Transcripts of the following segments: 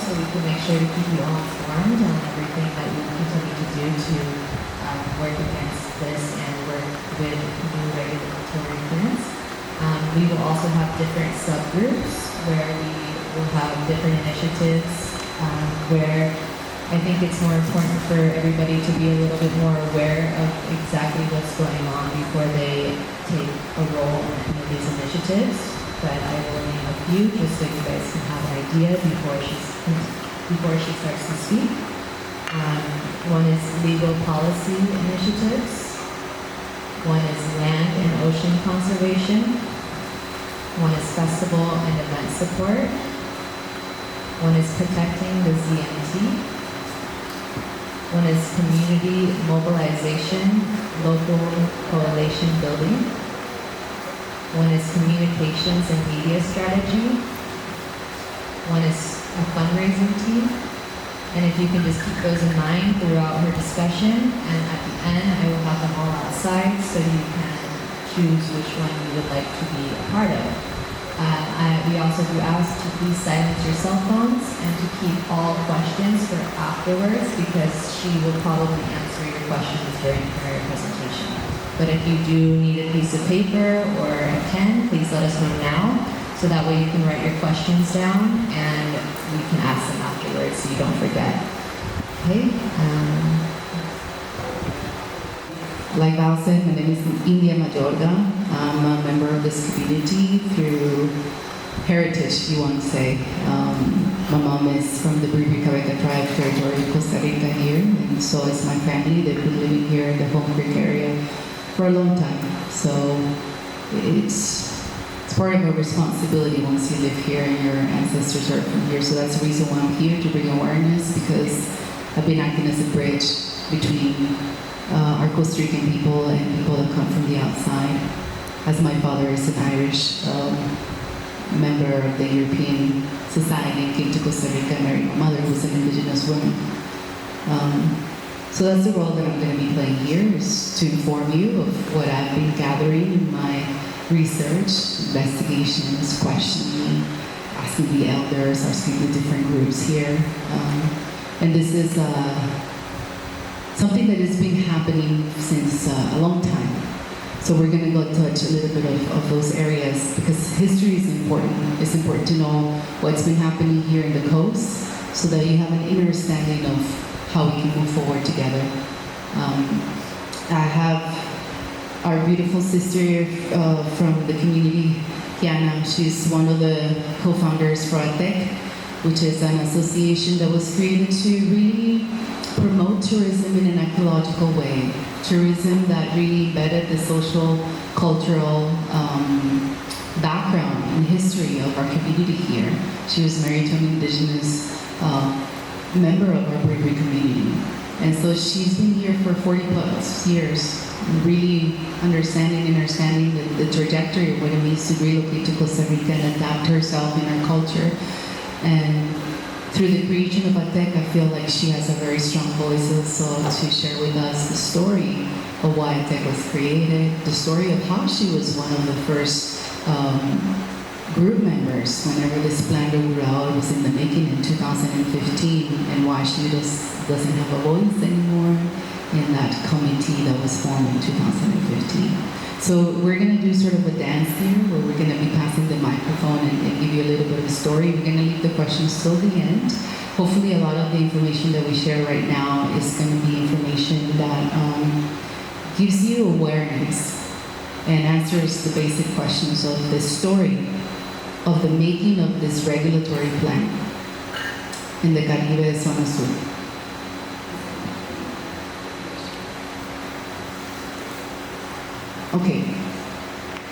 so we can make sure to keep you all informed on everything that we continue to do to work against this and work with new regulatory plans. We will also have different subgroups where we will have different initiatives where I think it's more important for everybody to be a little bit more aware of exactly what's going on before they take a role in any of these initiatives. But I will name a few just so you guys can have an idea before she starts to speak. One is legal policy initiatives. One is land and ocean conservation. One is festival and event support. One is protecting the ZMT. One is community mobilization, local coalition building. One is communications and media strategy. One is a fundraising team. And if you can just keep those in mind throughout her discussion, and at the end I will have them all outside so you can choose which one you would like to be a part of. We also do ask to please silence your cell phones and to keep all questions for afterwards because she will probably answer your questions during her presentation. But if you do need a piece of paper or a pen, please let us know now so that way you can write your questions down and we can ask them afterwards so you don't forget. Okay. Like Val said, my name is India Mayorga. I'm a member of this community through heritage, you want to say. My mom is from the Caribe tribe territory of Costa Rica here, and so is my family. They've been living here in the Home Creek area for a long time. So it's part of our responsibility once you live here and your ancestors are from here. So that's the reason why I'm here, to bring awareness, because I've been acting as a bridge between our Costa Rican people and people that come from the outside. As my father is an Irish member of the European Society and came to Costa Rica and married my mother, who's an indigenous woman. So that's the role that I'm going to be playing here, is to inform you of what I've been gathering in my research, investigations, questioning, asking the elders, asking the different groups here. And this is something that has been happening since a long time. So we're going to go touch a little bit of those areas because history is important. It's important to know what's been happening here in the coast so that you have an understanding of how we can move forward together. I have our beautiful sister from the community, Kiana. She's one of the co-founders for ATEC, which is an association that was created to really promote tourism in an ecological way. Tourism that really embedded the social, cultural background and history of our community here. She was married to an indigenous member of our bravery community. And so she's been here for 40 plus years, really understanding the trajectory of what it means to relocate to Costa Rica and adapt herself in our culture. And through the creation of ATEC, I feel like she has a very strong voice also to share with us the story of why ATEC was created, the story of how she was one of the first group members whenever this Plan Regulador was in the making in 2015, and why she doesn't have a voice anymore in that committee that was formed in 2015. So we're going to do sort of a dance here where we're going to be passing the microphone and give you a little bit of a story. We're going to leave the questions till the end. Hopefully a lot of the information that we share right now is going to be information that gives you awareness and answers the basic questions of this story of the making of this regulatory plan in the Caribe Zona Sur. Okay,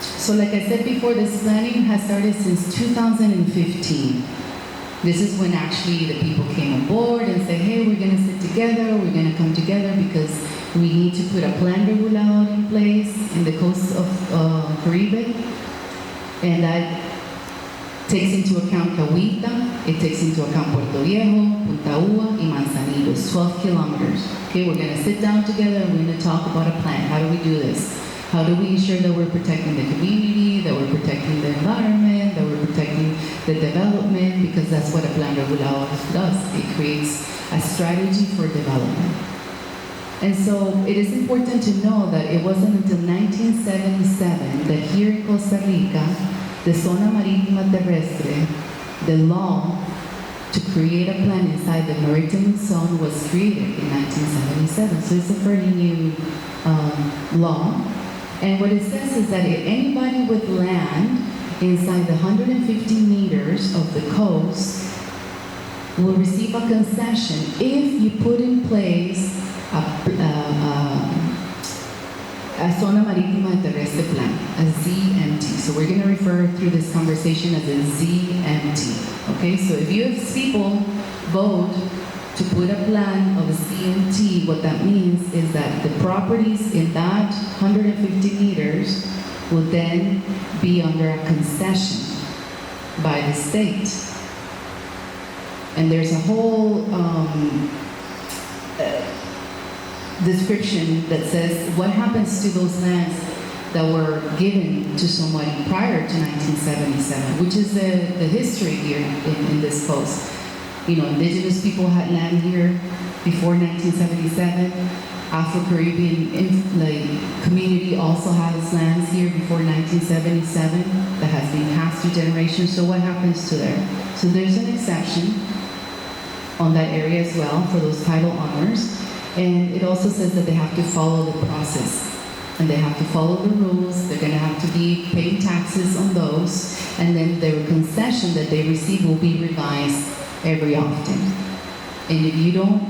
so like I said before, this planning has started since 2015. This is when actually the people came on board and said, hey, we're going to sit together, we're going to come together because we need to put a plan regulador in place in the coast of Caribe. And that takes into account Cahuita, it takes into account Puerto Viejo, Punta Ua, and Manzanillo. It's 12 kilometers. Okay, we're going to sit down together and we're going to talk about a plan. How do we do this? How do we ensure that we're protecting the community, that we're protecting the environment, that we're protecting the development, because that's what a Plan Regulador does. It creates a strategy for development. And so it is important to know that it wasn't until 1977 that here in Costa Rica, the Zona Marítima Terrestre, the law to create a plan inside the maritime zone was created in 1977. So it's a fairly new law. And what it says is that anybody with land inside the 150 meters of the coast will receive a concession if you put in place a Zona Marítima Terrestre Plan, a ZMT. So we're going to refer through this conversation as a ZMT. Okay, so if US people vote to put a plan of a CMT, what that means is that the properties in that 150 meters will then be under a concession by the state. And there's a whole description that says what happens to those lands that were given to somebody prior to 1977, which is the history here in this coast. You know, indigenous people had land here before 1977. Afro-Caribbean community also has lands here before 1977 that has been passed through generations. So what happens to there? So there's an exception on that area as well for those title owners. And it also says that they have to follow the process. And they have to follow the rules. They're going to have to be paying taxes on those. And then their concession that they receive will be revised every often. And if you don't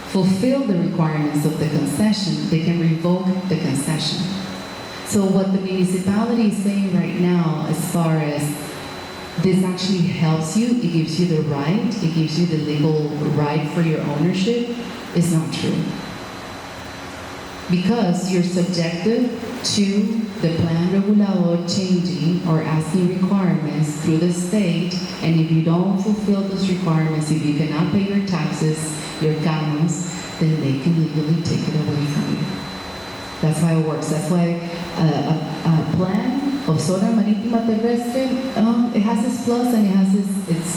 fulfill the requirements of the concession, they can revoke the concession. So what the municipality is saying right now, as far as this actually helps you, it gives you the right, it gives you the legal right for your ownership, is not true. Because you're subjected to the Plan Regulador changing or asking requirements through the state, and if you don't fulfill those requirements, if you cannot pay your taxes, your canons, then they can legally take it away from you. That's how it works. That's why a plan of Zona Marítima Terrestre, it has its plus and it has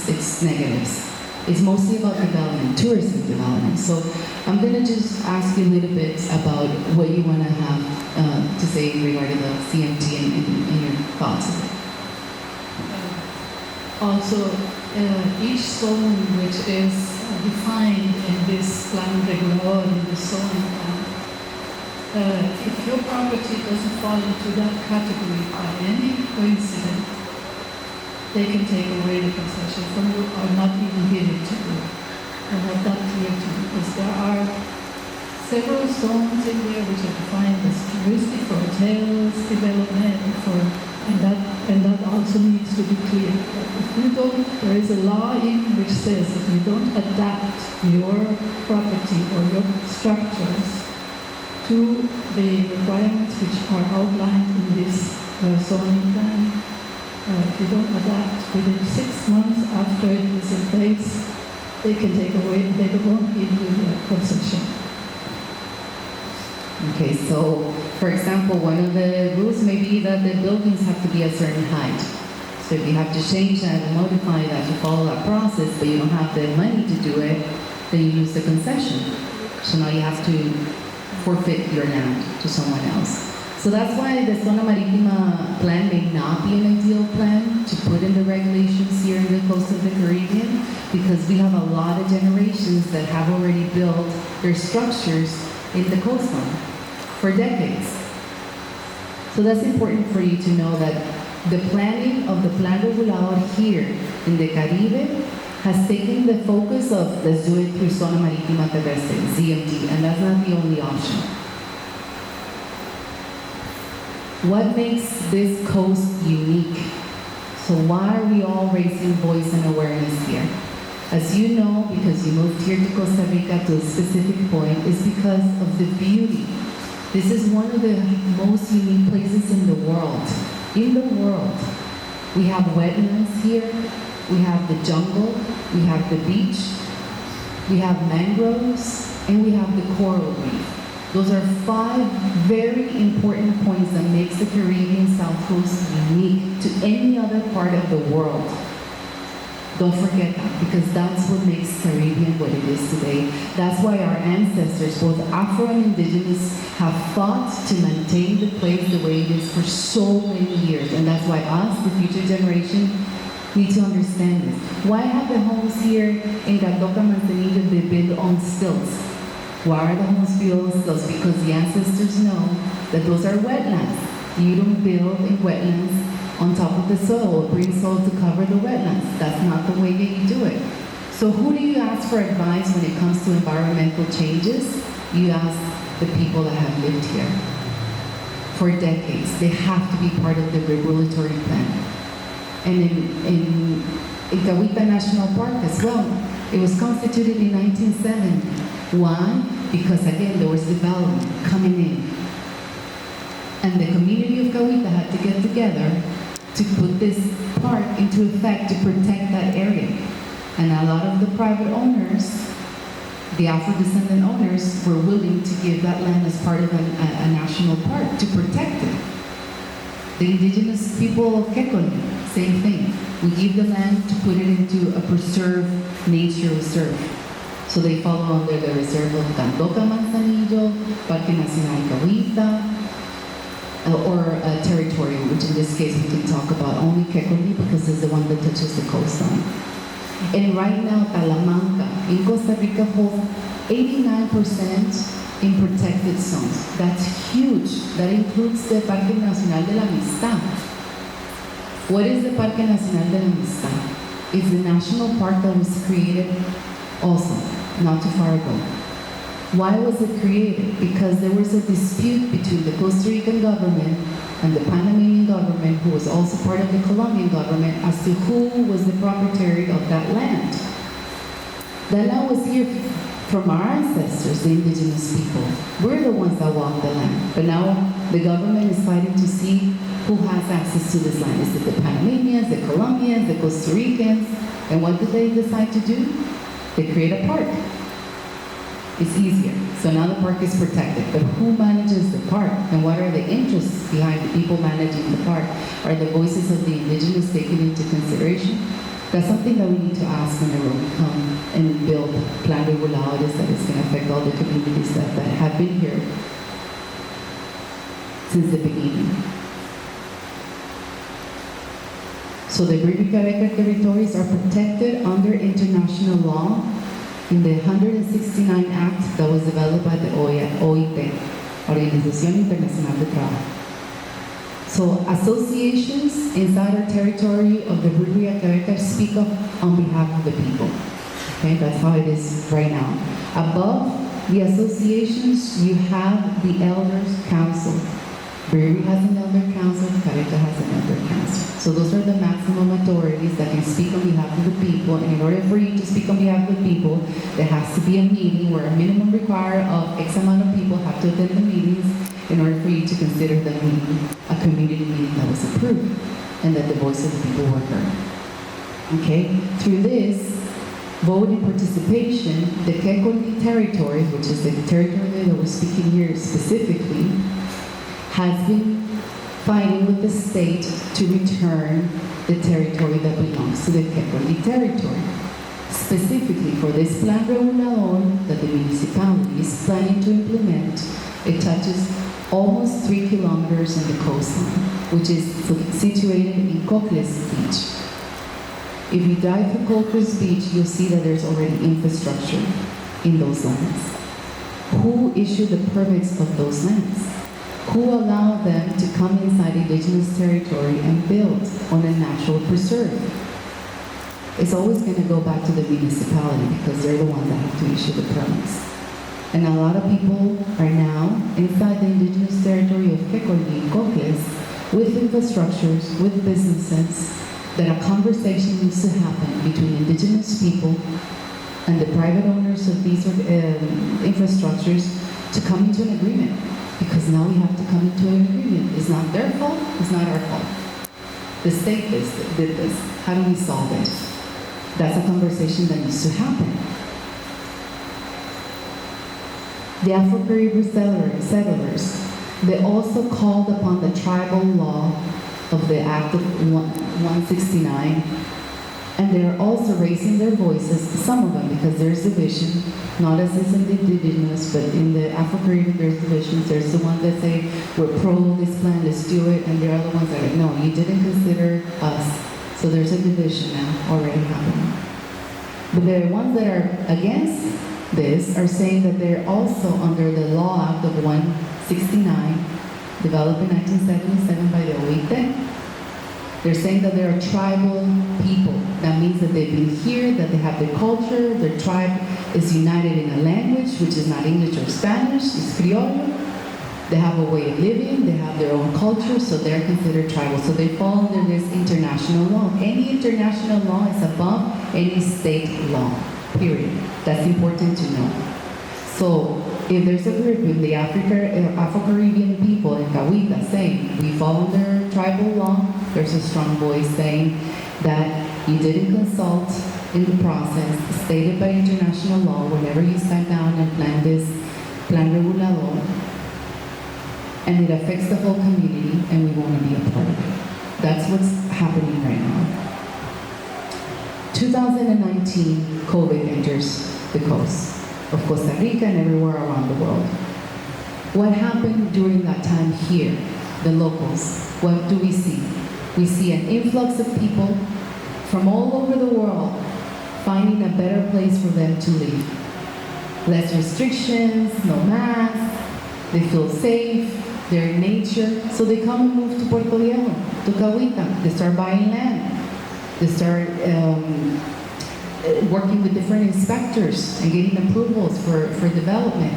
its negatives. It's mostly about development, tourism development. So I'm going to just ask you a little bit about what you want to have to say regarding the CMT and your thoughts of it. Also, each zone which is defined in this Plan Regulador, in the zoning plan, if your property doesn't fall into that category by any coincidence, they can take away the concession from you or not even give it to you. I have that clear to you because there are several zones in there which are defined as touristic for hotels, development, and that also needs to be clear. If you don't, there is a law in which says if you don't adapt your property or your structures to the requirements which are outlined in this zoning plan, if you don't adapt within 6 months after it is in place, they can take away, they won't give you the concession. Okay, so for example, one of the rules may be that the buildings have to be a certain height. So if you have to change that and modify that to follow that process, but you don't have the money to do it, then you lose the concession. So now you have to forfeit your land to someone else. So that's why the Zona Marítima plan may not be an ideal plan to put in the regulations here in the coast of the Caribbean, because we have a lot of generations that have already built their structures in the coastline for decades. So that's important for you to know that the planning of the Plan Regulador here in the Caribe has taken the focus of let's do it through Zona Marítima Terrestre, ZMT, and that's not the only option. What makes this coast unique? So why are we all raising voice and awareness here? As you know, because you moved here to Costa Rica to a specific point, is because of the beauty. This is one of the most unique places in the world. In the world. We have wetlands here, we have the jungle, we have the beach, we have mangroves, and we have the coral reef. Those are 5 very important points that makes the Caribbean South Coast unique to any other part of the world. Don't forget that, because that's what makes Caribbean what it is today. That's why our ancestors, both Afro and Indigenous, have fought to maintain the place the way it is for so many years. And that's why us, the future generation, need to understand this. Why have the homes here in Gandoca, Manzanillo been built on stilts? Why are the homes built on stilts? Because the ancestors know that those are wetlands. You don't build in wetlands on top of the soil, bring soil to cover the wetlands. That's not the way that you do it. So who do you ask for advice when it comes to environmental changes? You ask the people that have lived here for decades. They have to be part of the regulatory plan. And in Cahuita National Park as well, it was constituted in 1970. Why? Because again, there was development coming in. And the community of Cahuita had to get together to put this park into effect to protect that area. And a lot of the private owners, the Afro-descendant owners, were willing to give that land as part of a national park to protect it. The indigenous people of Kekoli, same thing. We give the land to put it into a preserved nature reserve. So they follow under the reserve of Gandoca Manzanillo, Parque Nacional Cahuita, or a territory, which in this case we can talk about only Kekoli because it's the one that touches the coastline. And right now, Talamanca in Costa Rica holds 89% in protected zones. That's huge. That includes the Parque Nacional de la Amistad. What is the Parque Nacional de la Amistad? It's the national park that was created also, not too far ago. Why was it created? Because there was a dispute between the Costa Rican government and the Panamanian government, who was also part of the Colombian government, as to who was the proprietary of that land. That land was here from our ancestors, the indigenous people. We're the ones that walked the land. But now the government is fighting to see who has access to this land. Is it the Panamanians, the Colombians, the Costa Ricans? And what did they decide to do? They create a park. It's easier. So now the park is protected. But who manages the park? And what are the interests behind the people managing the park? Are the voices of the indigenous taken into consideration? That's something that we need to ask whenever we come and build Plan Regulador that is going to affect all the communities that have been here since the beginning. So the Bribri-Careca territories are protected under international law in the 169 Act that was developed by the OIT, Organización Internacional de Trabajo. So associations inside our territory of the Bribri-Careca speak up on behalf of the people. Okay, that's how it is right now. Above the associations, you have the Elders Council. Bribri has an Elder Council, Careca has an Elder Council. So those are the maximum authorities that can speak on behalf of the people. And in order for you to speak on behalf of the people, there has to be a meeting where a minimum require of X amount of people have to attend the meetings in order for you to consider the meeting a community meeting that was approved and that the voice of the people were heard. Okay? Through this vote and participation, the Kekoli territory, which is the territory that we're speaking here specifically, has been fighting with the state to return the territory that belongs to the Kekoli territory. Specifically for this Plan Regulador that the municipality is planning to implement, it touches almost 3 kilometers on the coastline, which is situated in Cocles Beach. If you drive to Cocles Beach, you'll see that there's already infrastructure in those lands. Who issued the permits of those lands? Who allowed them to come inside indigenous territory and build on a natural preserve? It's always going to go back to the municipality because they're the ones that have to issue the permits. And a lot of people are now inside the indigenous territory of Kekoli and Cocles with infrastructures, with businesses, that a conversation needs to happen between indigenous people and the private owners of these infrastructures to come into an agreement. Because now we have to come into an agreement. It's not their fault, it's not our fault. The state did this. How do we solve it? That's a conversation that needs to happen. The Afro-Caribbean settlers, they also called upon the tribal law of the Act of 169, and they're also raising their voices, some of them, because there's division, not as is in the indigenous, but in the Afro-Caribbean there's divisions. There's the ones that say, we're pro this plan, let's do it, and there are the ones that are like, no, you didn't consider us. So there's a division now already happening. But the ones that are against this are saying that they're also under the Law Act of 169, developed in 1977 by the OIT. They're saying that they're a tribal people. That means that they've been here, that they have their culture, their tribe is united in a language, which is not English or Spanish, it's Criollo. They have a way of living, they have their own culture, so they're considered tribal. So they fall under this international law. Any international law is above any state law, period. That's important to know. So if there's a group in the Afro-Caribbean people in Cahuita saying, we fall under tribal law, there's a strong voice saying that you didn't consult in the process stated by international law whenever you sat down and planned this Plan Regulador, and it affects the whole community, and we want to be a part of it. That's what's happening right now. 2019, COVID enters the coast of Costa Rica and everywhere around the world. What happened during that time here, the locals? What do we see? We see an influx of people from all over the world finding a better place for them to live. Less restrictions, no masks, they feel safe, they're in nature, so they come and move to Puerto Viejo, to Cahuita. They start buying land. They start working with different inspectors and getting approvals for development.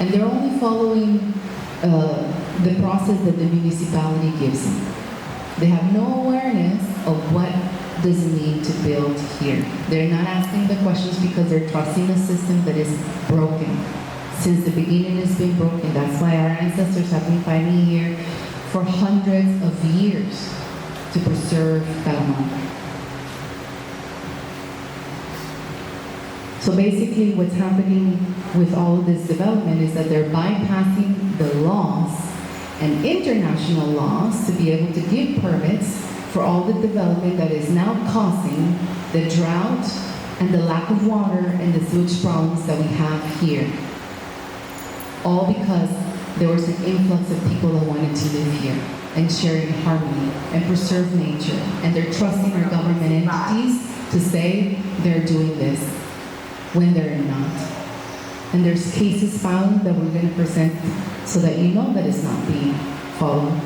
And they're only following the process that the municipality gives them. They have no awareness of what does it mean to build here. They're not asking the questions because they're trusting a system that is broken. Since the beginning it's been broken. That's why our ancestors have been fighting here for hundreds of years to preserve Talamanca. So basically what's happening with all of this development is that they're bypassing the laws and international laws to be able to give permits for all the development that is now causing the drought and the lack of water and the sewage problems that we have here. All because there was an influx of people that wanted to live here and share in harmony and preserve nature. And they're trusting our government entities to say they're doing this when they're not. And there's cases filed that we're going to present so that you know that it's not being followed.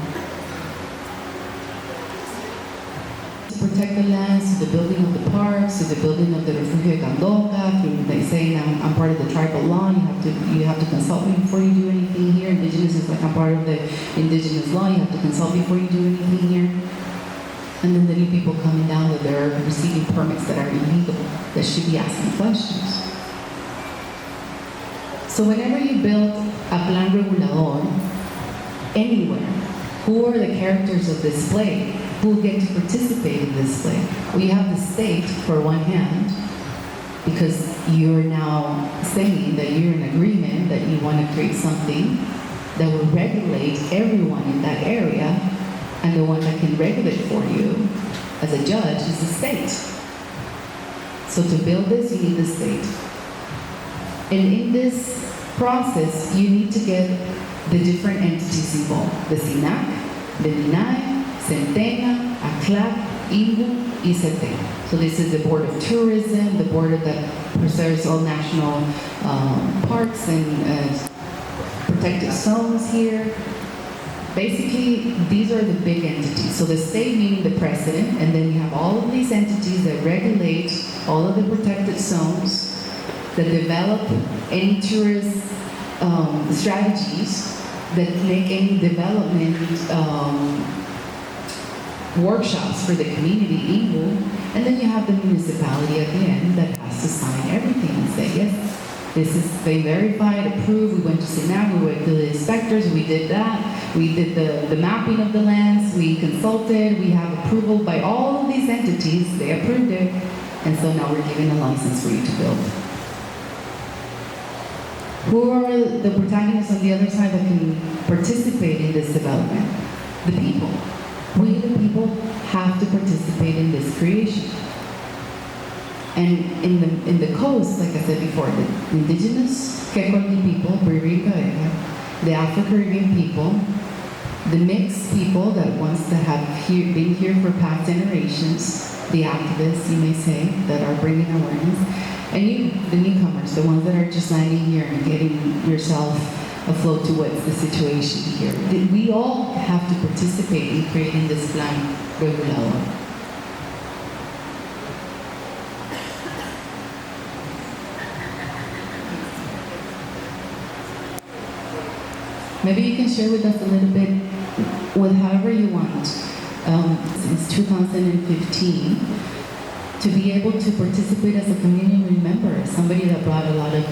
To protect the lands, to the building of the parks, to the building of the Refugio de Candoca, through they saying I'm part of the tribal law, you have to consult me before you do anything here. Indigenous is like I'm part of the indigenous law, you have to consult before you do anything here. And then the new people coming down that they're receiving permits that are illegal, that should be asking questions. So whenever you build a Plan Regulador, anywhere, who are the characters of this play? Who get to participate in this play? Well, you have the state, for one hand, because you're now saying that you're in agreement that you want to create something that will regulate everyone in that area, and the one that can regulate for you as a judge is the state. So to build this, you need the state. And in this process, you need to get the different entities involved. The SINAC, the NINAI, Centena, ACLAC, INGU, ICT. So this is the Board of Tourism, the board that preserves all national parks and protected zones here. Basically, these are the big entities. So the state meaning the president, and then you have all of these entities that regulate all of the protected zones, that develop any tourist strategies, that make any development workshops for the community, INGU, and then you have the municipality at the end that has to sign everything and say, yes, this is, they verified, approved, we went to SINAC, we went to the inspectors, we did that, we did the mapping of the lands, we consulted, we have approval by all of these entities, they approved it, and so now we're giving a license for you to build. Who are the protagonists on the other side that can participate in this development? The people. We, the people, have to participate in this creation. And in the coast, like I said before, the indigenous Quechua people, the Afro-Caribbean people, the mixed people that have been here for past generations, the activists, you may say, that are bringing awareness, and you, the newcomers, the ones that are just landing here and getting yourself afloat to what's the situation here. We all have to participate in creating this Plan Regulador. Maybe you can share with us a little bit, with however you want, since 2015, to be able to participate as a community member, somebody that brought a lot of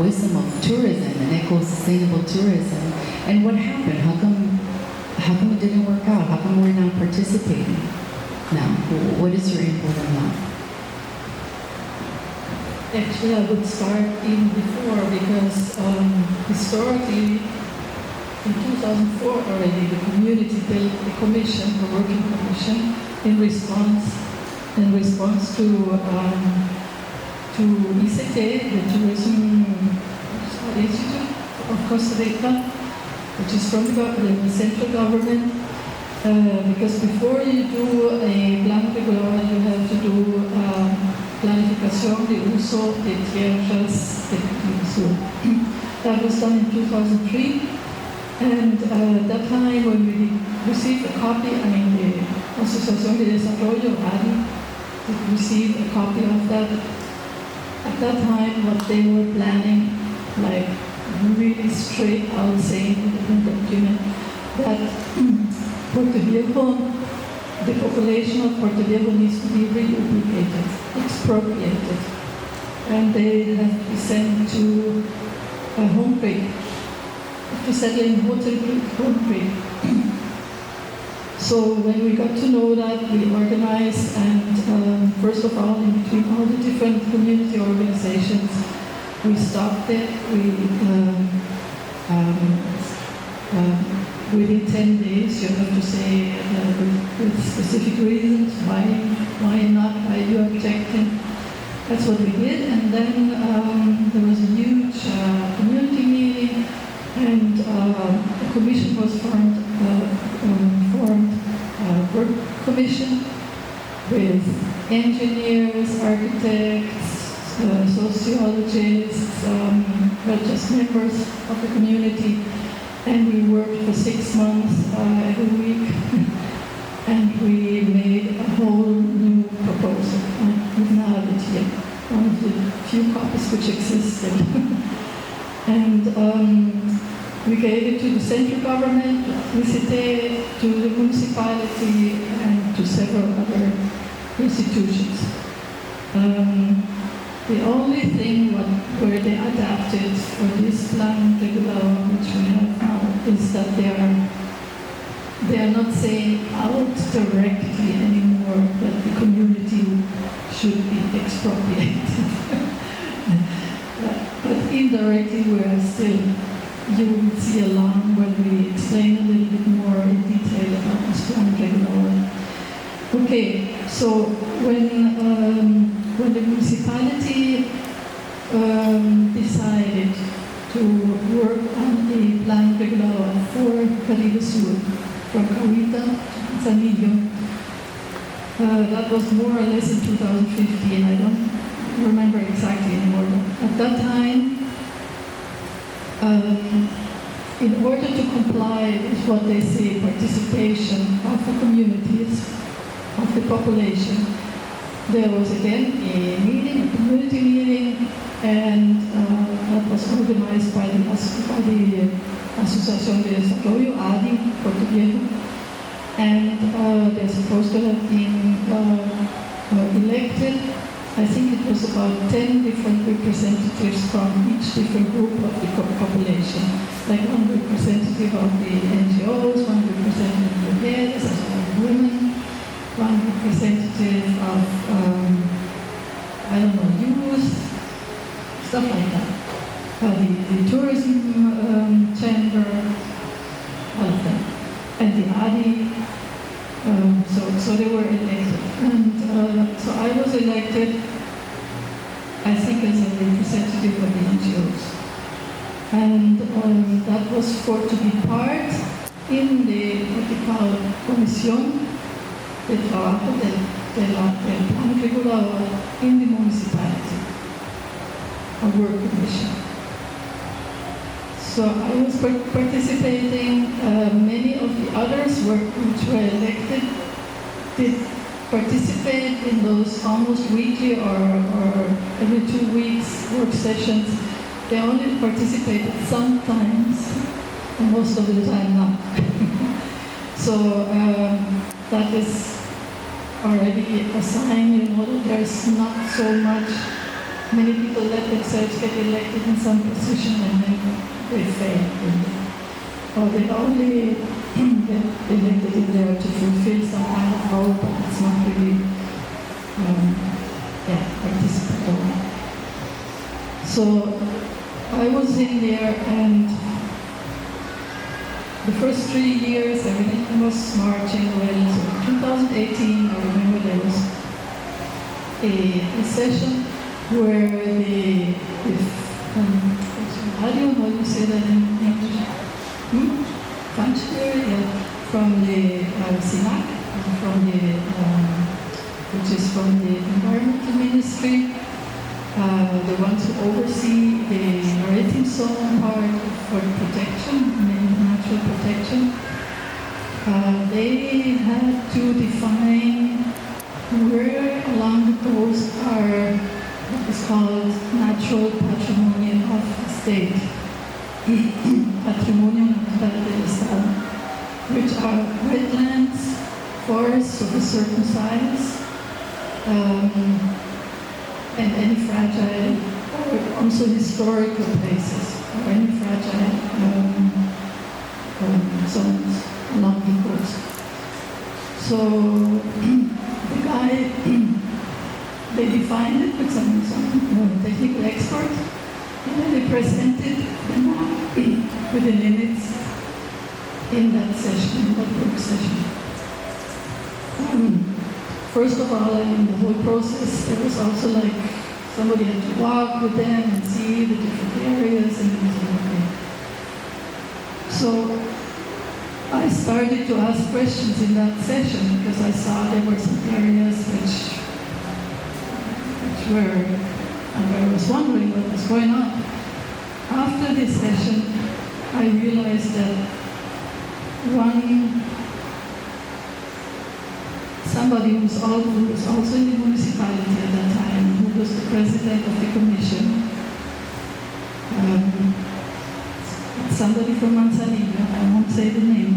wisdom of tourism and eco-sustainable tourism. And what happened? How come it didn't work out? How come we're not participating now? What is your input on that? Actually, I would start even before, because historically, in 2004 already, the community built a commission, a working commission, in response to ICT, the Tourism Institute of Costa Rica, which is from the central government. Because before you do a plan regulador, you have to do planificación de uso de tierras de Caribe Sur. That was done in 2003. And that time when we received a copy, the Asociación de Desarrollo, ADI, received a copy of that. At that time, what they were planning, like really straight out saying in the document, that Puerto Viejo, the population of Puerto Viejo needs to be reubicated, expropriated, and they have to be sent to a home creek, to settle in home creek. So when we got to know that, we organized, and first of all, in between all the different community organizations, we stopped it. Within 10 days, you have to say with specific reasons why not, why you are objecting. That's what we did, and then there was a huge community meeting, and a commission was formed, work commission with engineers, architects, sociologists, just members of the community, and we worked for 6 months every week, and we made a whole new proposal. We now have it here, one of the few copies which existed. And we gave it to the central government, ICT, to the municipality, and to several other institutions. The only thing where they adapted for this Plan Regulador, which we have now, is that they are not saying out directly anymore that the community should be expropriated. But indirectly, we are still, you will see along when we explain a little bit more in detail about this Plan Regulador. Okay, so when the municipality decided to work on a Plan Regulador for Caribe Sur, from Cahuita to Manzanillo, that was more or less in 2015. I don't remember exactly anymore. At that time, in order to comply with what they say, participation of the communities, of the population, there was again a meeting, a community meeting, and that was organized by the Asociación de Desarrollo, ADI, Puerto Viejo, and they're supposed to have been elected. I think it was about 10 different representatives from each different group of the population, like one representative of the NGOs, one representative of heads, as well as women, one representative of, youth, stuff like that. the tourism chamber, all of them, and the ADI. So they were elected, and so I was elected, I think, as a representative of the NGOs, and that was to be part in the what they call Comisión de Trabajo del Plan Regulador in the municipality, a work commission. So I was participating. Many of the others which were elected did participate in those almost weekly or every 2 weeks work sessions. They only participated sometimes, and most of the time not. So that is already a sign, that there's not so many people let themselves get elected in some position and then they fail. Or they only get elected in there to fulfill some kind of role, but it's not really participatory. So I was in there, and the first 3 years everything was marching well. So in 2018, I remember there was a session where how do you say that in English? Functionary from the SINAC, which is from the Environmental Ministry, the ones who oversee the maritime zone part for protection, natural protection. They had to define where along the coast are what is called natural patrimonial of the state, patrimonio natural del Estado, which are wetlands, forests of a certain size, and any fragile, or also historical places, or any fragile zones along the coast. So the guy, they defined it with some technical expert, and then they presented the map with the limits in that session, in that work session. First of all, in the whole process, there was also like somebody had to walk with them and see the different areas and everything. So I started to ask questions in that session because I saw there were some areas which were, and I was wondering what was going on. After this session, I realized that somebody who was also in the municipality at that time, who was the president of the commission, somebody from Manzanillo, I won't say the name.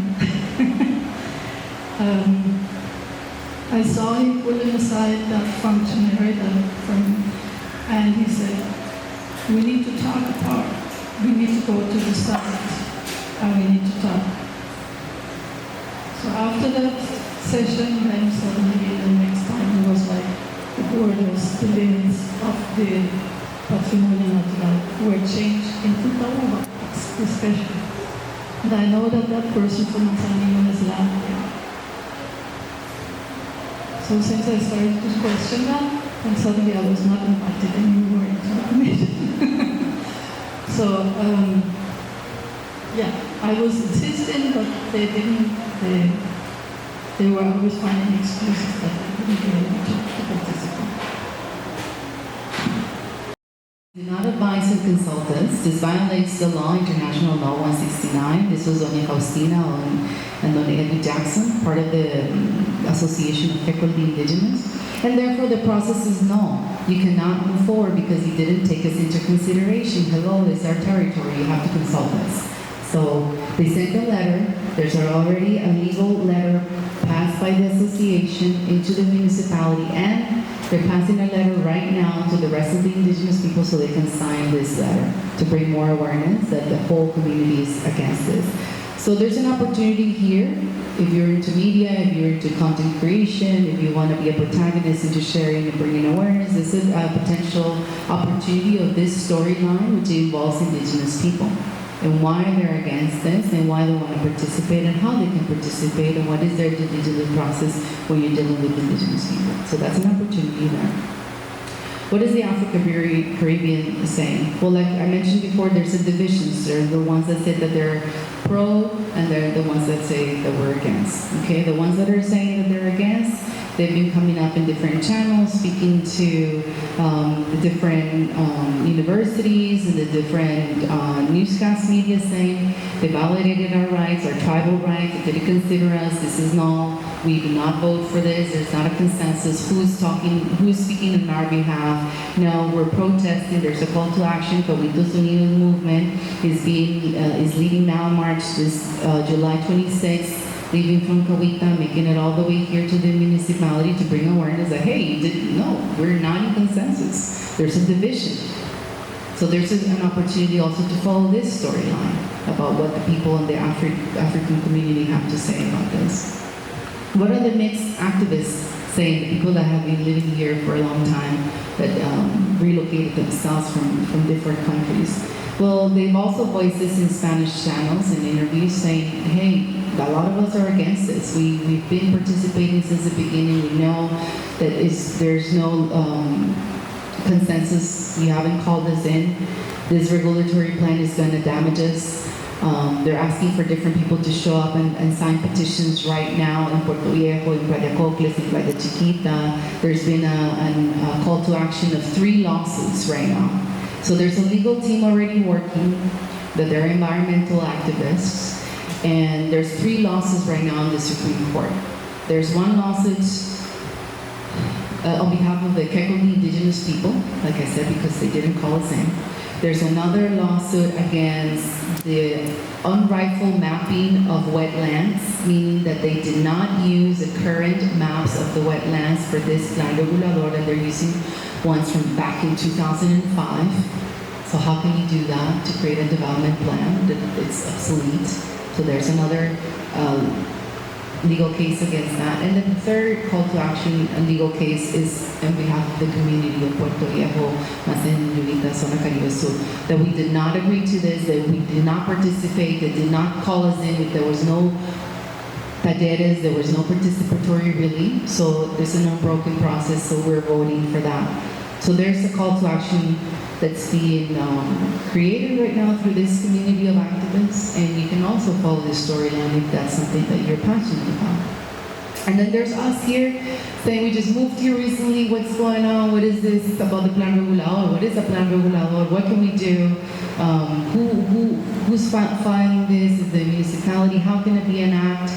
I saw him pulling aside that functionary and he said, we need to talk apart. We need to go to the side and we need to talk. So after that session, then suddenly the next time it was like the borders, the limits of the patrimonio natural were changed into Tawa, especially. And I know that that person from Manzanillo has land there. So since I started to question that, and suddenly I was not invited anymore into the commission. So, I was insisting, but they didn't, they were always finding excuses that I couldn't be able to participate. Do not advise and consultants. This violates the law, International Law 169. This was Doña Faustina and Doña Edwin Jackson, part of the Association of Equity Indigenous. And therefore the process is no. You cannot move forward because you didn't take us into consideration. Hello, it's our territory, you have to consult us. So they sent a letter. There's already a legal letter passed by the association into the municipality, and they're passing a letter right now to the rest of the indigenous people so they can sign this letter to bring more awareness that the whole community is against this. So there's an opportunity here if you're into media, if you're into content creation, if you want to be a protagonist into sharing and bringing awareness, this is a potential opportunity of this storyline which involves Indigenous people and why they're against this and why they want to participate and how they can participate and what is their due diligence process when you're dealing with Indigenous people. So that's an opportunity there. What is the Afro-Caribbean saying? Well, like I mentioned before, there's a divisions. There are the ones that say that they're pro, and they're the ones that say that we're against. Okay, the ones that are saying that they're against, they've been coming up in different channels, speaking to the different universities and the different newscast media, saying they violated our rights, our tribal rights, they didn't consider us, this is null. We do not vote for this. There's not a consensus. Who's speaking on our behalf? No, we're protesting. There's a call to action. Comitos Unidos movement is leading now a march this July 26th, leaving from Cavita, making it all the way here to the municipality to bring awareness that, hey, you didn't know, we're not in consensus. There's a division. So there's an opportunity also to follow this storyline about what the people in the African community have to say about this. What are the mixed activists saying, the people that have been living here for a long time, that relocated themselves from different countries? Well, they've also voiced this in Spanish channels and interviews saying, hey, a lot of us are against this. We've been participating since the beginning. We know that there's no consensus. You haven't called us in. This regulatory plan is going to damage us. They're asking for different people to show up and sign petitions right now in Puerto Viejo, in Playa Cocles, in Playa Chiquita. There's been a call to action of 3 lawsuits right now. So there's a legal team already working, that they're environmental activists, and there's 3 lawsuits right now in the Supreme Court. There's one lawsuit on behalf of the Kekoli indigenous people, like I said, because they didn't call us in. There's another lawsuit against the unrightful mapping of wetlands, meaning that they did not use the current maps of the wetlands for this Plan Regulador, and they're using ones from back in 2005. So how can you do that to create a development plan that it's obsolete? So there's another legal case against that. And then the third call to action and legal case is on behalf of the community of Puerto Viejo, Masen, Yulita, Zona Caribe Sur, that we did not agree to this, that we did not participate, they did not call us in, there was no talleres, there was no participatory really, so there's an unbroken process, so we're voting for that. So there's a call to action that's being created right now through this community of activists, and you can also follow this storyline if that's something that you're passionate about. And then there's us here saying we just moved here recently, what's going on, what is this about the Plan Regulador, what is a Plan Regulador, what can we do, who's filing this, is the municipality, how can it be an act?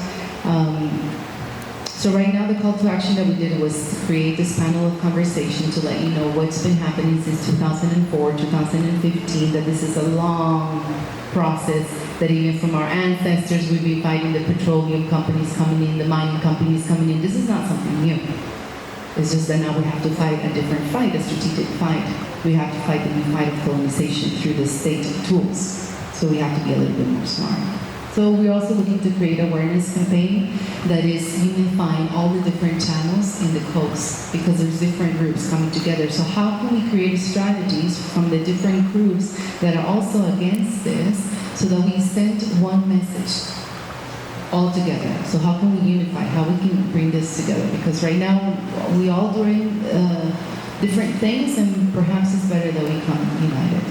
So right now the call to action that we did was to create this panel of conversation to let you know what's been happening since 2004, 2015, that this is a long process, that even from our ancestors we've been fighting the petroleum companies coming in, the mining companies coming in. This is not something new. It's just that now we have to fight a different fight, a strategic fight. We have to fight the new fight of colonization through the state tools. So we have to be a little bit more smart. So we're also looking to create an awareness campaign that is unifying all the different channels in the coast, because there's different groups coming together. So how can we create strategies from the different groups that are also against this, so that we send one message all together? So how can we unify, how we can bring this together? Because right now we all doing different things, and perhaps it's better that we come united.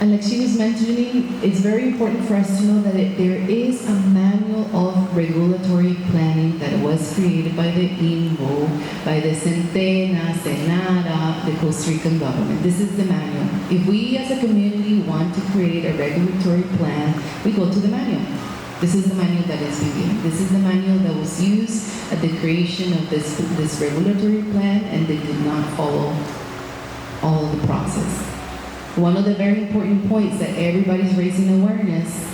And like she was mentioning, it's very important for us to know that there is a manual of regulatory planning that was created by the INVO, by the Centena, Senada, the Costa Rican government. This is the manual. If we as a community want to create a regulatory plan, we go to the manual. This is the manual that is being given. This is the manual that was used at the creation of this regulatory plan, and they did not follow all of the process. One of the very important points that everybody's raising awareness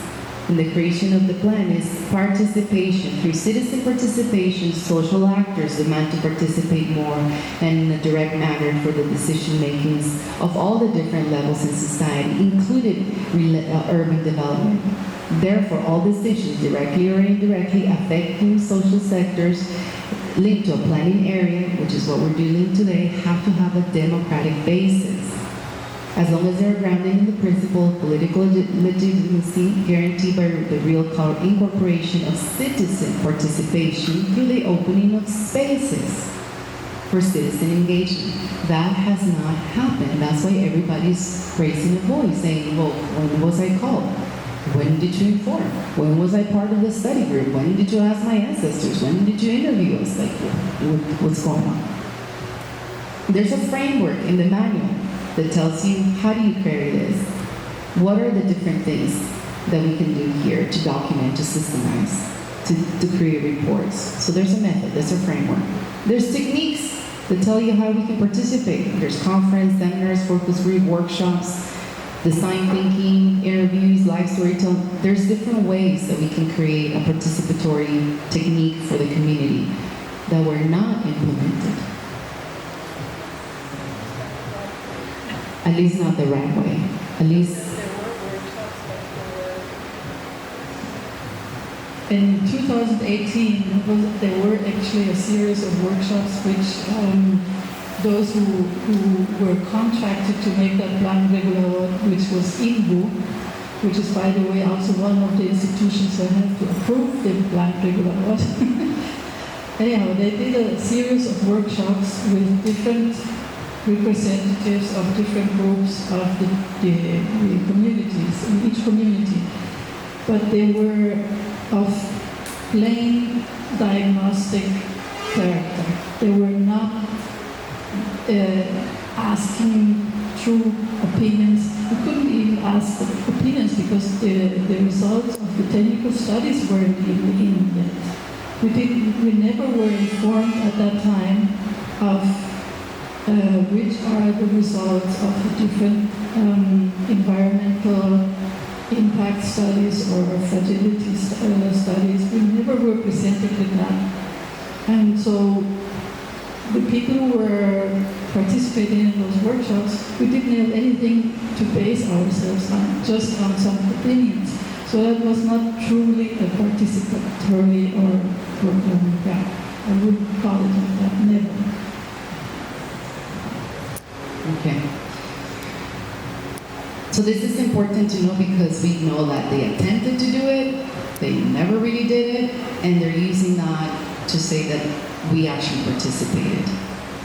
in the creation of the plan is participation. Through citizen participation, social actors demand to participate more and in a direct manner for the decision makings of all the different levels in society, including urban development. Therefore, all decisions, directly or indirectly, affecting social sectors linked to a planning area, which is what we're dealing today, have to have a democratic basis. As long as they're grounded in the principle of political legitimacy guaranteed by the real incorporation of citizen participation through the opening of spaces for citizen engagement. That has not happened. That's why everybody's raising a voice, saying, well, when was I called? When did you inform? When was I part of the study group? When did you ask my ancestors? When did you interview us? Like, what's going on? There's a framework in the manual that tells you how do you query this? What are the different things that we can do here to document, to systemize, to create reports? So there's a method, there's a framework. There's techniques that tell you how we can participate. There's conference, seminars, focus group, workshops, design thinking, interviews, live storytelling. There's different ways that we can create a participatory technique for the community that were not implemented. At least not the right way. At least. In 2018, there were actually a series of workshops which those who were contracted to make that Plan Regulador, which was INBU, which is, by the way, also one of the institutions that have to approve the Plan Regulador. Anyhow, they did a series of workshops with different representatives of different groups of the communities, in each community. But they were of plain diagnostic character. They were not asking true opinions. We couldn't even ask opinions because the results of the technical studies weren't even in yet. We never were informed at that time of which are the results of the different environmental impact studies or fragility studies. We never were presented with that. And so the people who were participating in those workshops, we didn't have anything to base ourselves on, just on some opinions. So that was not truly a participatory or I wouldn't call it like that, never. Okay. So this is important to know because we know that they attempted to do it, they never really did it, and they're using that to say that we actually participated.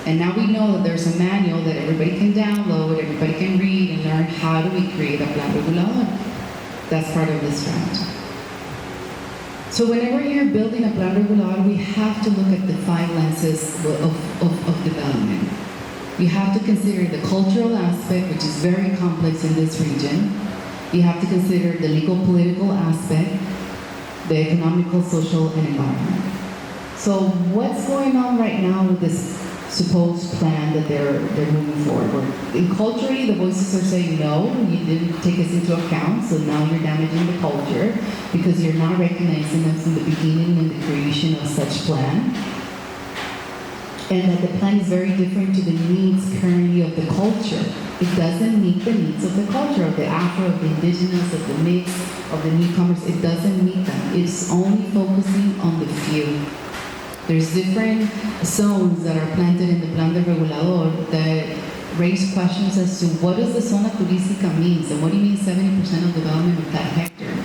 And now we know that there's a manual that everybody can download, everybody can read and learn how do we create a Plan Regulador. That's part of the strategy. So whenever you're building a Plan Regulador, we have to look at the 5 lenses of development. You have to consider the cultural aspect, which is very complex in this region. You have to consider the legal political aspect, the economical, social, and environment. So what's going on right now with this supposed plan that they're moving forward? Culturally, the voices are saying, no, you didn't take us into account, so now you're damaging the culture because you're not recognizing us in the beginning and the creation of such plan. And that the plan is very different to the needs currently of the culture. It doesn't meet the needs of the culture, of the Afro, of the indigenous, of the mix, of the newcomers. It doesn't meet them. It's only focusing on the few. There's different zones that are planted in the Plan Regulador that raise questions as to what does the zona turística means and what do you mean 70% of development of that hectare?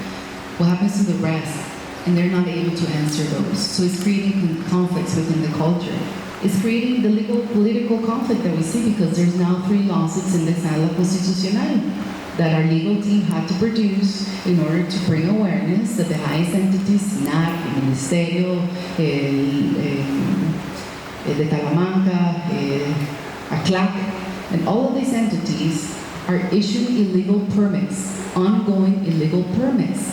What happens to the rest? And they're not able to answer those. So it's creating conflicts within the culture. It's creating the legal political conflict that we see because there's now 3 lawsuits in the Sala Constitucional that our legal team had to produce in order to bring awareness that the highest entities, SNAC, el Ministerio, de Talamanca, ACLAC, and all of these entities are issuing illegal permits, ongoing illegal permits,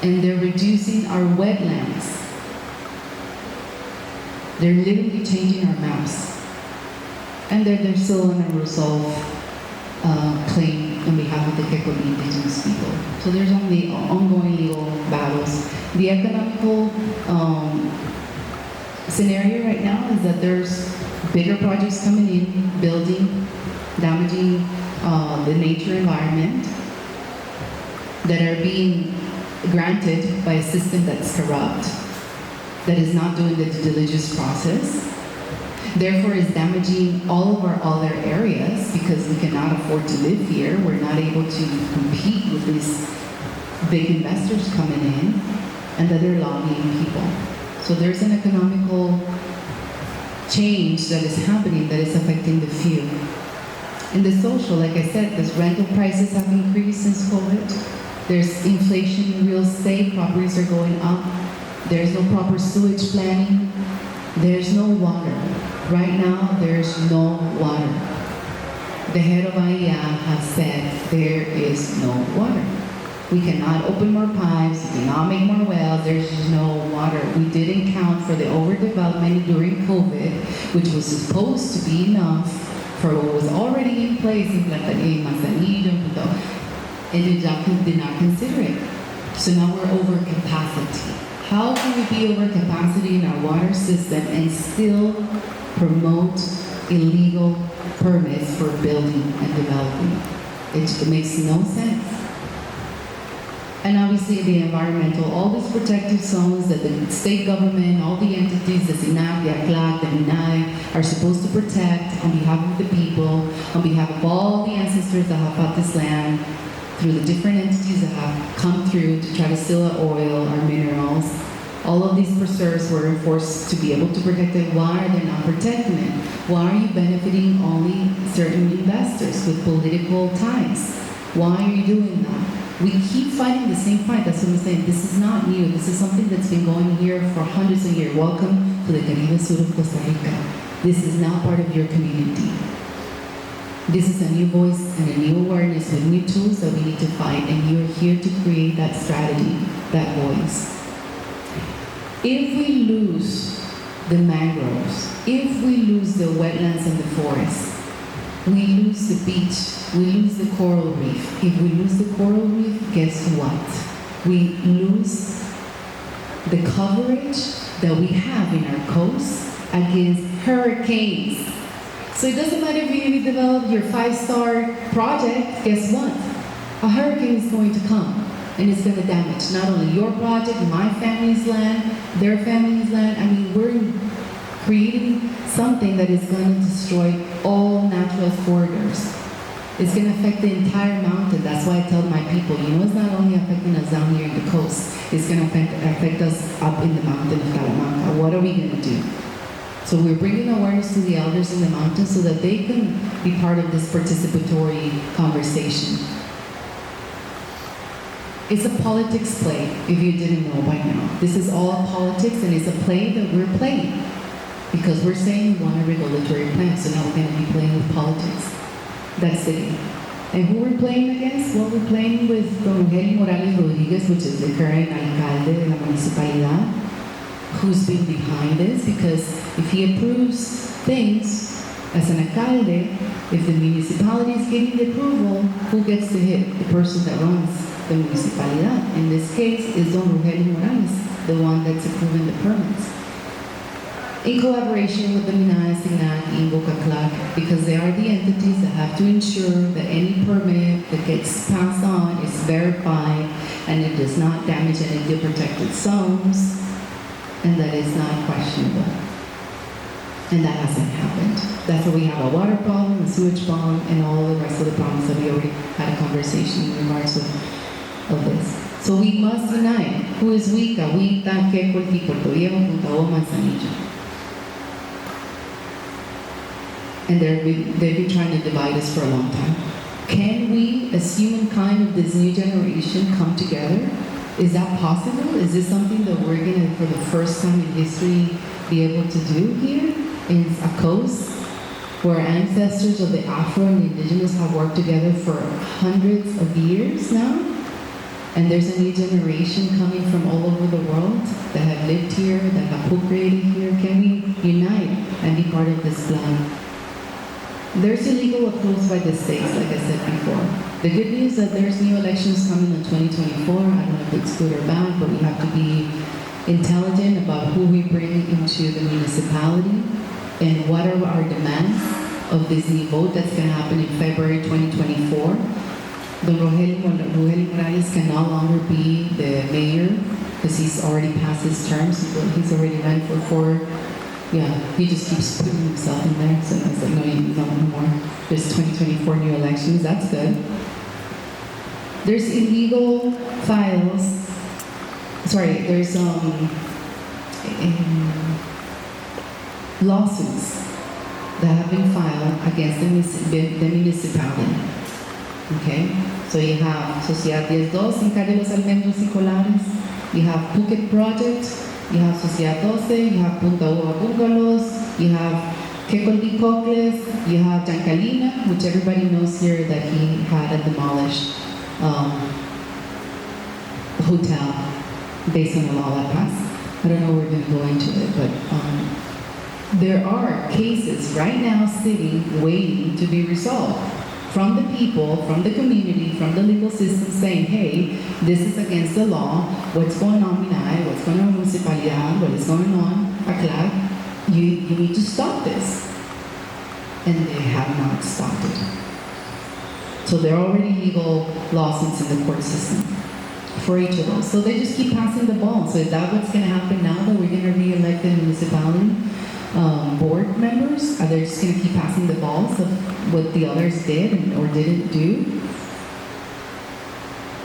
and they're reducing our wetlands. They're literally changing our maps. And they're still an unresolved claim on behalf of the Kekoli indigenous people. So there's only ongoing legal battles. The economical scenario right now is that there's bigger projects coming in, building, damaging the nature environment, that are being granted by a system that's corrupt, that is not doing the due diligence process, therefore is damaging all of our other areas because we cannot afford to live here. We're not able to compete with these big investors coming in, and that they're lobbying people. So there's an economical change that is happening that is affecting the few. In the social, like I said, those rental prices have increased since COVID. There's inflation in real estate, properties are going up. There's no proper sewage planning. There's no water. Right now, there's no water. The head of IEA has said there is no water. We cannot open more pipes, we cannot make more wells, there's just no water. We didn't count for the overdevelopment during COVID, which was supposed to be enough for what was already in place in Manzanillo, and did not consider it. So now we're over capacity. How can we be over capacity in our water system and still promote illegal permits for building and developing? It makes no sense. And obviously the environmental, all these protective zones that the state government, all the entities, the SINAC, the ACLAC, the MINAI, are supposed to protect on behalf of the people, on behalf of all the ancestors that have fought this land, through the different entities that have come through to try to steal our oil, our minerals. All of these preserves were enforced to be able to protect it. Why are they not protecting it? Why are you benefiting only certain investors with political ties? Why are you doing that? We keep fighting the same fight. That's what I'm saying. This is not new. This is something that's been going here for hundreds of years. Welcome to the Caribe Sur Costa Rica. This is now part of your community. This is a new voice and a new awareness with new tools that we need to fight, and you're here to create that strategy, that voice. If we lose the mangroves, if we lose the wetlands and the forests, we lose the beach, we lose the coral reef. If we lose the coral reef, guess what? We lose the coverage that we have in our coast against hurricanes. So it doesn't matter if you develop your 5-star project, guess what? A hurricane is going to come and it's going to damage not only your project, my family's land, their family's land. I mean, we're creating something that is going to destroy all natural corridors. It's going to affect the entire mountain. That's why I tell my people, you know, it's not only affecting us down here in the coast, it's going to affect us up in the mountain of Talamanca. What are we going to do? So we're bringing awareness to the elders in the mountains so that they can be part of this participatory conversation. It's a politics play, if you didn't know by now. This is all politics, and it's a play that we're playing. Because we're saying we want a regulatory plan, so now we're going to be playing with politics. That's it. And who we're playing against? Well, we're playing with Don Rogelio Morales Rodriguez, which is the current alcalde de la municipalidad, who's been behind this, because if he approves things as an alcalde, if the municipality is getting the approval, who gets to hit? The person that runs the municipalidad. In this case, is Don Rogelio Morales, the one that's approving the permits. In collaboration with the MINAI, SINAC, INGO, CACLAC, because they are the entities that have to ensure that any permit that gets passed on is verified and it does not damage any of the protected zones, and that it's not questionable. And that hasn't happened. That's why we have a water problem, a sewage problem, and all the rest of the problems that we already had a conversation in regards of this. So we must unite. Who is we? Cahuita, Quecolti, Puerto Viejo, Punta Manzanillo. And they've been trying to divide us for a long time. Can we, as humankind of this new generation, come together? Is that possible? Is this something that we're going to, for the first time in history, be able to do here in a coast where ancestors of the Afro and the Indigenous have worked together for hundreds of years now? And there's a new generation coming from all over the world that have lived here, that have procreated here. Can we unite and be part of this plan? There's illegal approach by the states, like I said before. The good news is that there's new elections coming in 2024. I don't know if it's good or bad, but we have to be intelligent about who we bring into the municipality and what are our demands of this new vote that's going to happen in February 2024. Don Rogelio Morales can no longer be the mayor because he's already passed his term. So he's already run for 4. Yeah, he just keeps putting himself in there. So I was like, no more. There's 2024 new elections. That's good. There's illegal files. Sorry, there's lawsuits that have been filed against the municipality. Okay? So you have Sociedad 10-2, se encarga de los alimentos escolares. You have Phuket Project. You have Sociedad 12. You have Punta Uva Bungalows. You have Kekoldi Cocles. You have Jancalina, which everybody knows here that he had a demolished hotel based on the law that passed. I don't know if we're going to go into it, but there are cases right now sitting, waiting to be resolved from the people, from the community, from the legal system saying, hey, this is against the law, what's going on Minay, what's going on Municipalidad, what is going on Aklag, you need to stop this. And they have not stopped it. So there are already legal lawsuits in the court system for each of those. So they just keep passing the ball. So is that what's going to happen now that we're going to re-elect the municipality board members? Are they just going to keep passing the balls of what the others did or didn't do?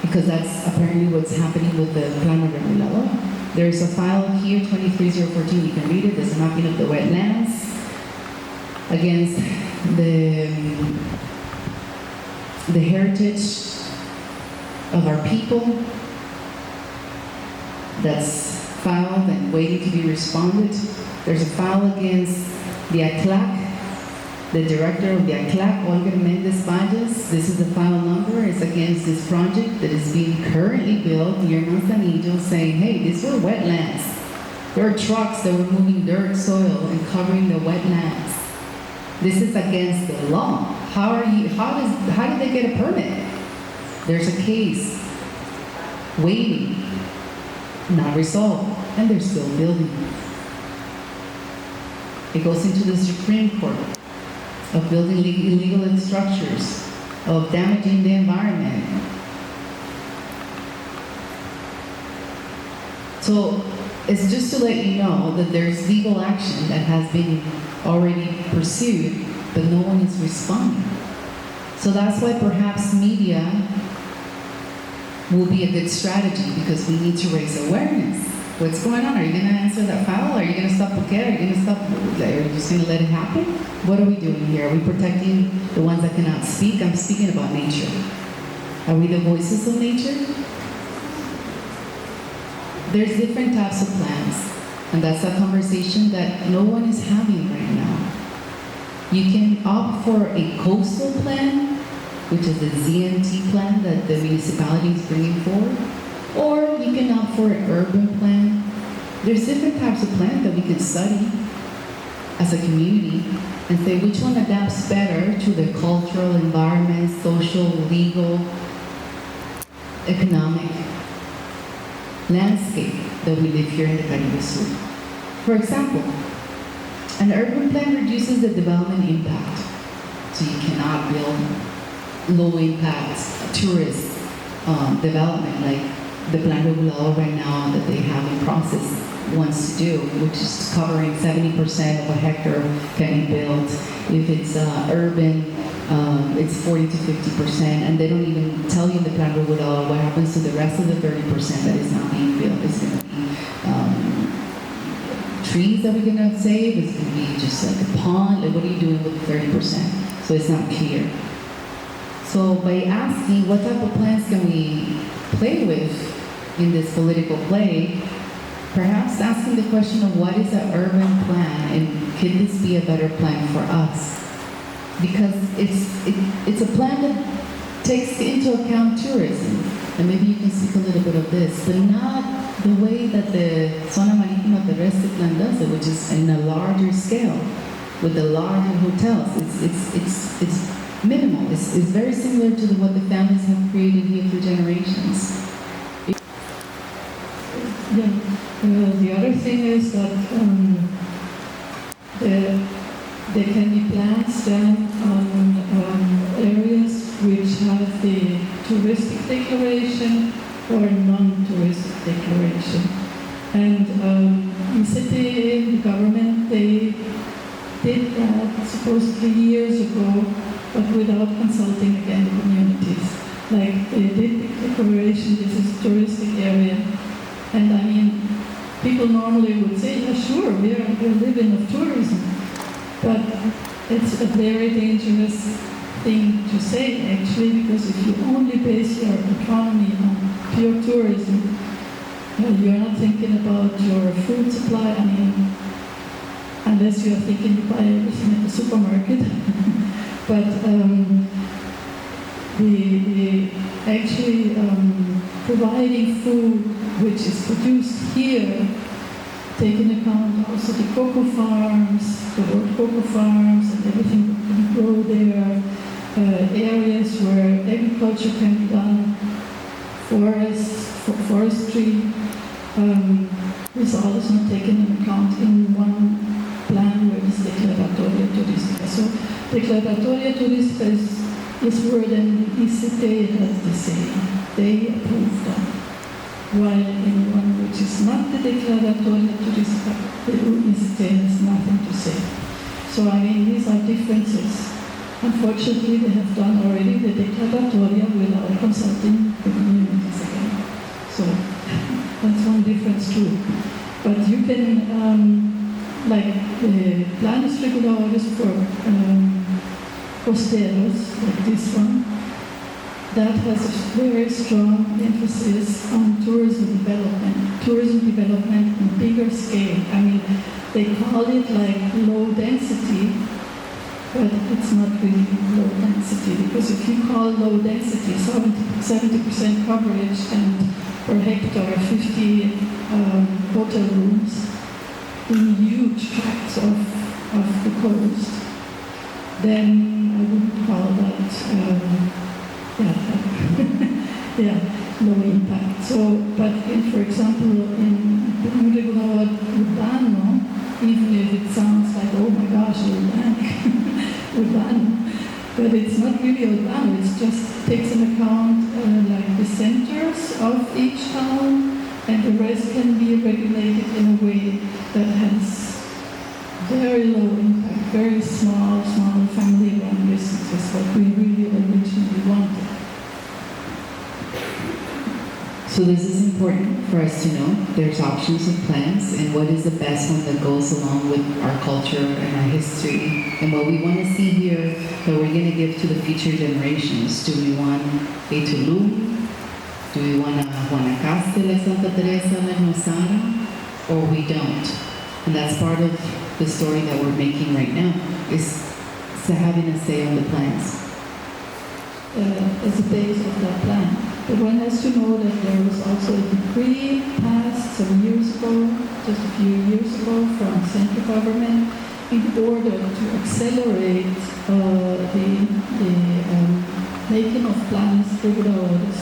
Because that's apparently what's happening with the Plan Regulador. There's a file here, 23014, you can read it. There's a mapping of the wetlands against the heritage of our people. That's filed and waiting to be responded. There's a file against the ACLAC, the director of the ACLAC, Olga Mendez Valles. This is the file number. It's against this project that is being currently built near Manzanillo, saying, hey, these were wetlands. There are trucks that were moving dirt, soil, and covering the wetlands. This is against the law. How did they get a permit? There's a case waiting, not resolved, and they're still building. It goes into the Supreme Court of building illegal structures, of damaging the environment. So it's just to let you know that there's legal action that has been already pursued, but no one is responding. So that's why perhaps media will be a good strategy, because we need to raise awareness. What's going on? Are you going to answer that foul? Are you going to stop Phuket? Are you going to stop? Are you just going to let it happen? What are we doing here? Are we protecting the ones that cannot speak? I'm speaking about nature. Are we the voices of nature? There's different types of plans, and that's a conversation that no one is having right now. You can opt for a coastal plan, which is the ZNT plan that the municipality is bringing forward, or you can opt for an urban plan. There's different types of plans that we can study as a community and say which one adapts better to the cultural, environment, social, legal, economic landscape that we live here in the Caribe Sur. For example, an urban plan reduces the development impact. So you cannot build low-impact tourist development like the Plan Regulador right now that they have in process wants to do, which is covering 70% of a hectare can be built. If it's urban, it's 40 to 50%, and they don't even tell you in the Plan Regulador what happens to the rest of the 30% that is not being built. It's going to be trees that we're going to save. It's going to be just like a pond. Like, what are you doing with the 30%? So it's not clear. So by asking what type of plans can we play with in this political play, perhaps asking the question of what is an urban plan and can this be a better plan for us? Because it's a plan that takes into account tourism, and maybe you can speak a little bit of this, but not the way that the Zona Marítima Terrestre plan does it, which is in a larger scale with the larger hotels. It's minimal. It's very similar to what the families have created here for generations. The other thing is that there can be plans done on areas which have the touristic declaration or non-touristic declaration. And ICT, the government, they did that supposedly years ago, but without consulting again the communities. Like they did the declaration, this is a touristic area. And I mean, people normally would say, yeah, sure, we're living of tourism. But it's a very dangerous thing to say, actually, because if you only base your economy on pure tourism, you're not thinking about your food supply. I mean, unless you're thinking you buy everything at the supermarket. But the actually providing food which is produced here, taking account also the cocoa farms, the old cocoa farms and everything that we grow there, areas where agriculture can be done, forestry, this all is not taken into account in one plan where it's Declaratoria Turística. So Declaratoria Turística is where then the ICT has to say. They approve that. While in one which is not the Declaratoria Turística, the ICT has nothing to say. So I mean, these are differences. Unfortunately, they have done already the Declaratoria without consulting the communities again. So that's one difference too. But you can, like the Plan Regulador for costeros, like this one, that has a very strong emphasis on tourism development on bigger scale. I mean, they call it like low density, but it's not really low density, because if you call low density 70% coverage and per hectare 50 hotel rooms in huge tracts of the coast, then I wouldn't call that low impact. So, but for example, in Plan Regulador Urbano, even if it sounds like, oh my gosh, urbano, but it's not really urbano, it just takes into account like the centers of each town, and the rest can be regulated in a way that has very low impact, very small family-run businesses, what we really originally wanted. So this is important for us to know. There's options and plans, and what is the best one that goes along with our culture and our history, and what we want to see here that we're going to give to the future generations. Do we want a Tulum? Do we want a Guanacaste like Santa Teresa like Nosara? Or we don't? And that's part of the story that we're making right now, is having a say on the plans. As a base of that plan. But one has to know that there was also a decree passed some years ago, just a few years ago, from central government in order to accelerate the making of plans reguladores.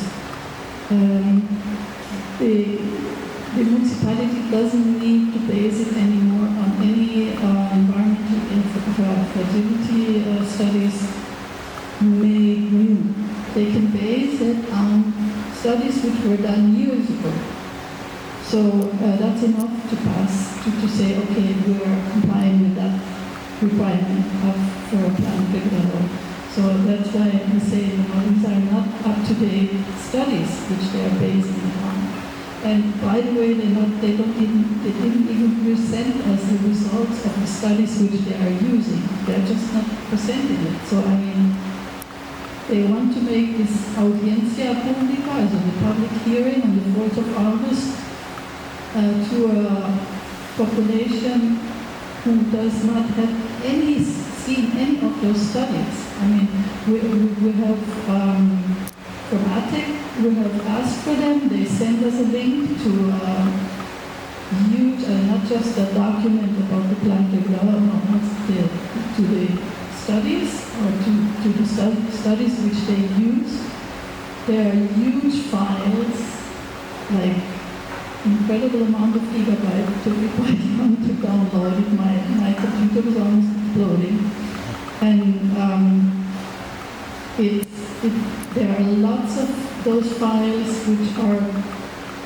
The municipality doesn't need to base it anymore on any environmental fragility studies made new. They can base it on studies which were done years ago. So that's enough to pass, to say, okay, we are complying with that requirement for a Plan Regulador. So that's why I say, these are not up-to-date studies which they are based on. And by the way, they didn't even present us the results of the studies which they are using. They're just not presenting it. So I mean, they want to make this audiencia pública, as a public hearing on the 4th of August, to a population who does not have seen any of those studies. I mean, we have from ATEC, we have asked for them. They send us a link to a huge, not just a document about the Plan Regulador, to the studies, or to the studies which they use. There are huge files, like incredible amount of gigabytes. It took me quite long to download it. My computer was almost exploding. And there are lots of those files which are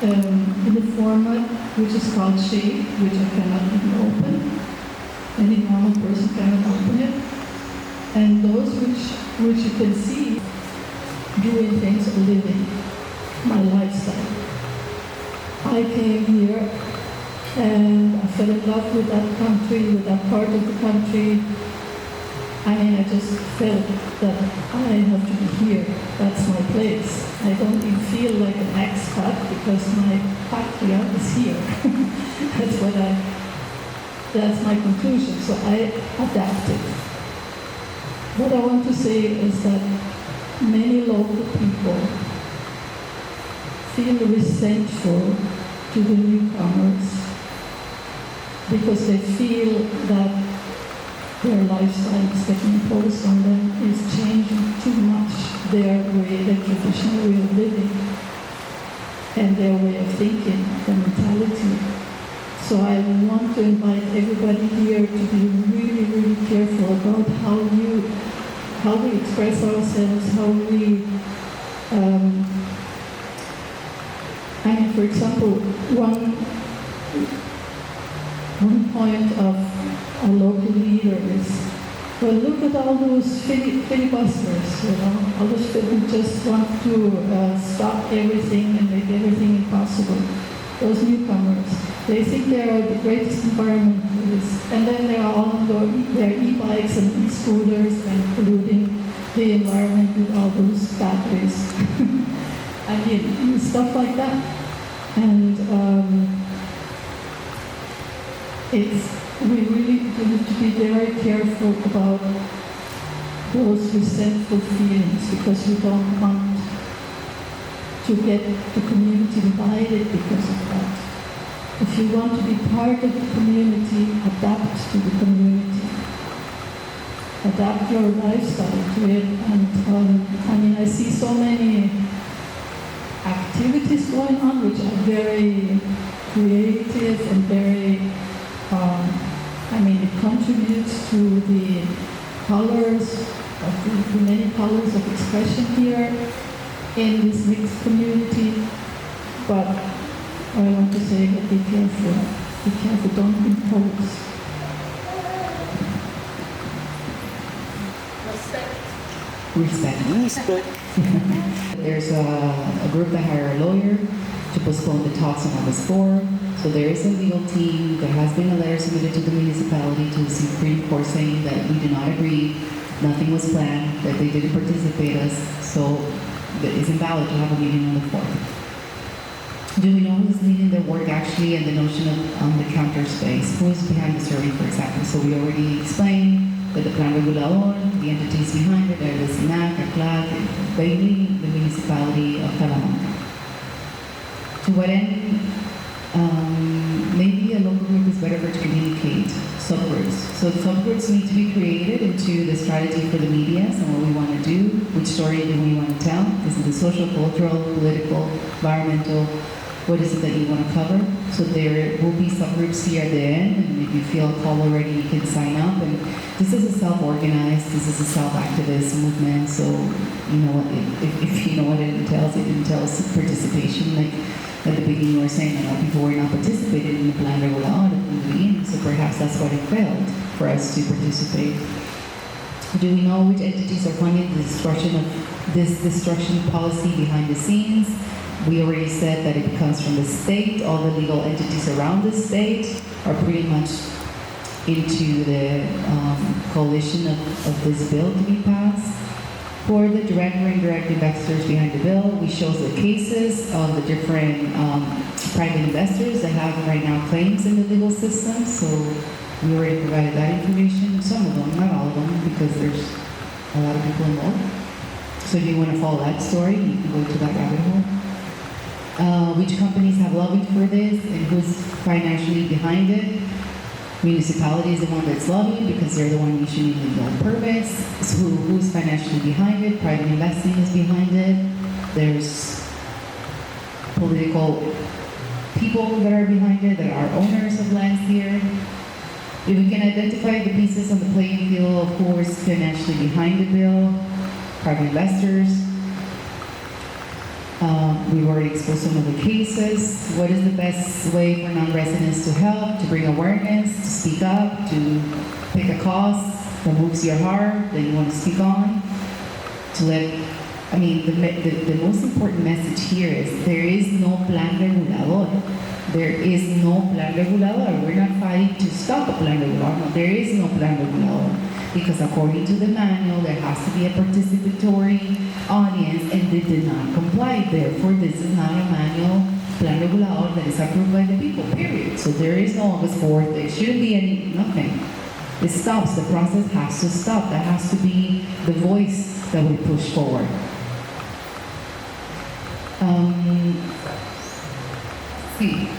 in a format which is called shape, which I cannot even open. Any normal person cannot open it. And those which you can see doing things or living, my lifestyle. I came here and I fell in love with that country, with that part of the country. I just felt that I have to be here. That's my place. I don't even feel like an expat because my patria is here. That's my conclusion. So I adapted. What I want to say is that many local people feel resentful to the newcomers because they feel that their lifestyles getting imposed on them is changing too much their traditional way of living and their way of thinking, their mentality. So I want to invite everybody here to be really, really careful about how we express ourselves, how we, for example, one point of a local leader is, well, look at all those filibusters, all those people who just want to stop everything and make everything impossible. Those newcomers, they think they are the greatest environmentalists, and then they are all on their e-bikes and e-scooters and polluting the environment with all those batteries. Stuff like that. And we really need to be very careful about those resentful feelings because we don't want to get the community divided because of that. If you want to be part of the community, adapt to the community. Adapt your lifestyle to it. And I see so many activities going on which are very creative and very, it contributes to the colors, of the many colors of expression here in this mixed community. But I want to say that be careful, don't impose. Respect. There's a group that hired a lawyer to postpone the talks on August 4. So there is a legal team. There has been a letter submitted to the municipality, to the Supreme Court, saying that we do not agree, nothing was planned, that they didn't participate us. So it's invalid to have a meeting on the 4th. Do we know who's leading the work actually, and the notion of the counter space? Who is behind the survey, for example? So we already explained that the Plan Regulador, the entities behind it are the SINAC, ACLAC, mainly the municipality of Salamanca. To what end? Maybe a local group is better to communicate subgroups. So subgroups need to be created into the strategy for the media and what we want to do, which story do we want to tell. This is the social, cultural, political, environmental. What is it that you want to cover? So there will be subgroups here at the end, and if you feel called already, you can sign up. And this is a self-organized, this is a self-activist movement. So you know what, if you know what it entails participation. Like at the beginning, we were saying that people were not participating in the Plan Regulador from the beginning. So perhaps that's why it failed for us to participate. Do we know which entities are funding this destruction policy behind the scenes? We already said that it comes from the state. All the legal entities around the state are pretty much into the coalition of this bill to be passed. For the direct or indirect investors behind the bill, we show the cases of the different private investors that have right now claims in the legal system. So we already provided that information. Some of them, not all of them, because there's a lot of people involved. So if you want to follow that story, you can go to that rabbit hole. Which companies have lobbied for this and who's financially behind it? Municipality is the one that's lobbying because they're the one issuing legal permits. So who's financially behind it? Private investing is behind it. There's political people that are behind it, that are owners of lands here. If we can identify the pieces on the playing field of who is financially behind the bill, private investors. We've already exposed some of the cases. What is the best way for non-residents to help, to bring awareness, to speak up, to pick a cause that moves your heart, that you want to speak on, to let, the most important message here is there is no Plan Regulador. There is no Plan Regulador. We're not fighting to stop a Plan Regulador. No, there is no Plan Regulador. Because according to the manual, there has to be a participatory audience, and they did not comply. Therefore, this is not a manual Plan Regulador that is approved by the people, period. So there is no August 4th. There shouldn't be nothing. It stops. The process has to stop. That has to be the voice that we push forward. See.